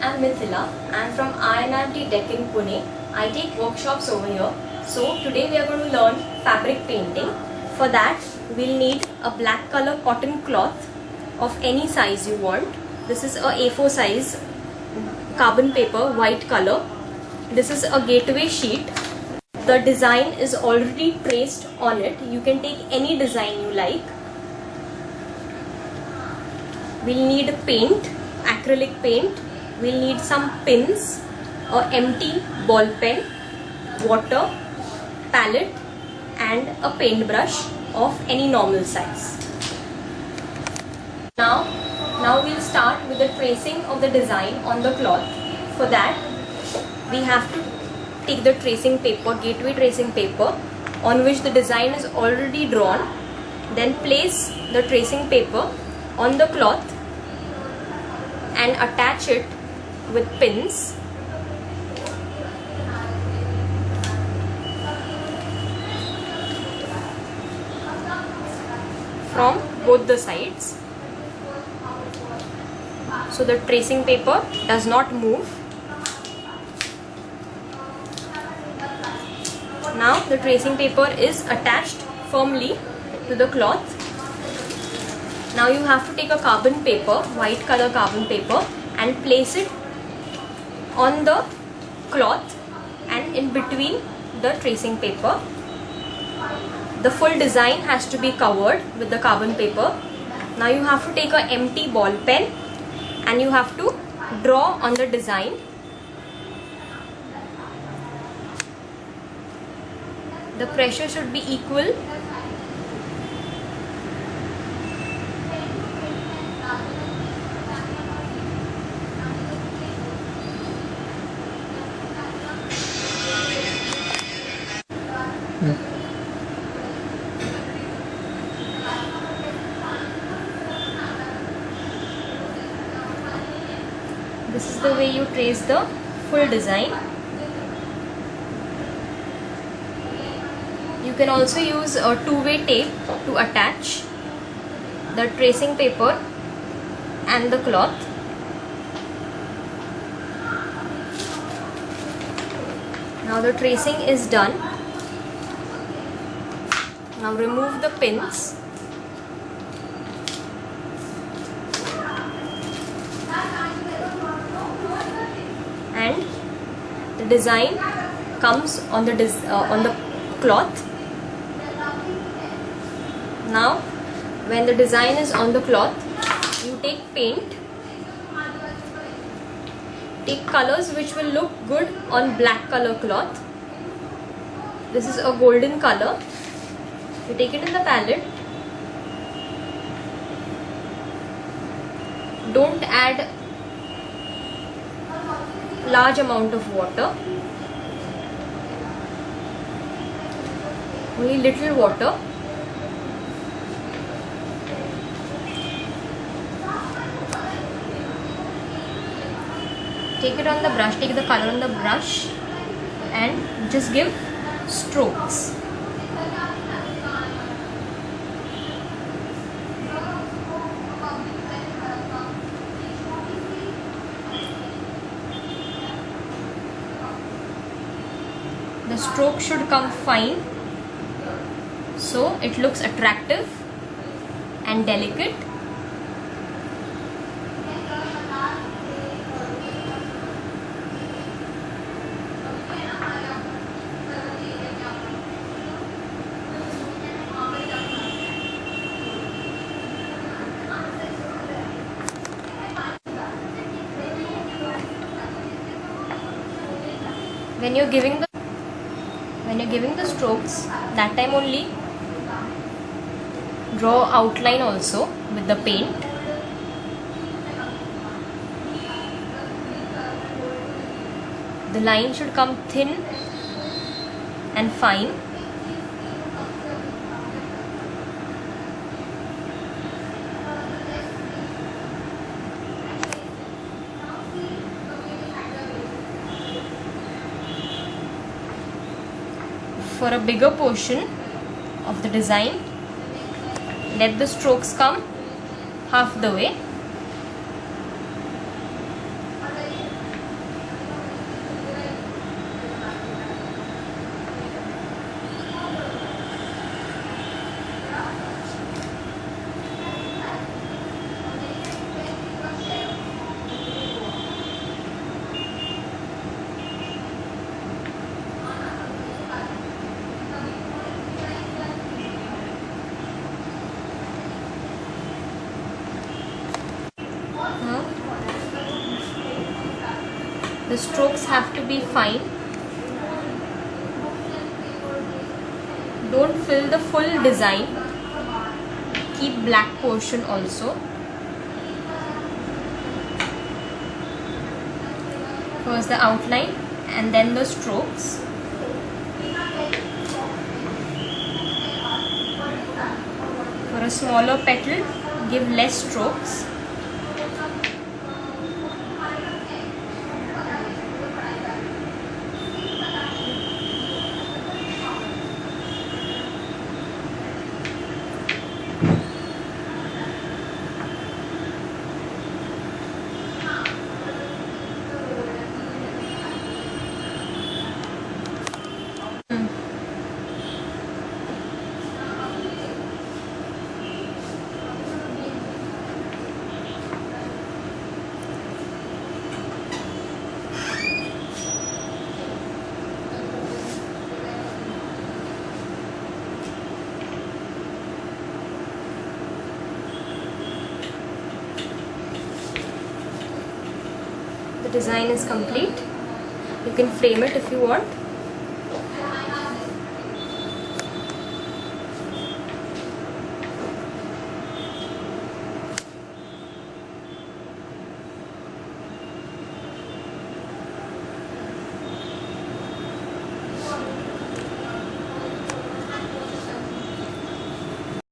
am Mithila. I am from INRT Deccan, Pune. I take workshops over here. So today we are going to learn fabric painting. For that we'll need a black color cotton cloth of any size you want. This is a A4 size carbon paper, white color. This is a gateway sheet. The design is already traced on it. You can take any design you like. We'll need paint, acrylic paint. We'll need some pins, an empty ball pen, water, palette and a paintbrush of any normal size. Now we'll start with the tracing of the design on the cloth. For that we have to take the tracing paper, gateway tracing paper on which the design is already drawn. Then place the tracing paper on the cloth and attach it with pins. From both the sides, so the tracing paper does not move. Now the tracing paper is attached firmly to the cloth. Now you have to take a carbon paper, white color carbon paper, and place it on the cloth and in between the tracing paper. The full design has to be covered with the carbon paper. Now you have to take an empty ball pen and you have to draw on the design. The pressure should be equal. This is the way you trace the full design. You can also use a two-way tape to attach the tracing paper and the cloth. Now the tracing is done. Now remove the pins. And the design comes on the cloth. Now when the design is on the cloth, you take paint. Take colors which will look good on black color cloth. This is a golden color. You take it in the palette. Don't add large amount of water, only little water. Take it on the brush, take the color on the brush and just give strokes. The stroke should come fine, so it looks attractive and delicate. When you're giving the strokes, that time only draw outline also with the paint. The line should come thin and fine. For a bigger portion of the design, let the strokes come half the way. The strokes have to be fine. Don't fill the full design. Keep black portion also. First the outline and then the strokes. For a smaller petal, give less strokes. The design is complete. You can frame it if you want.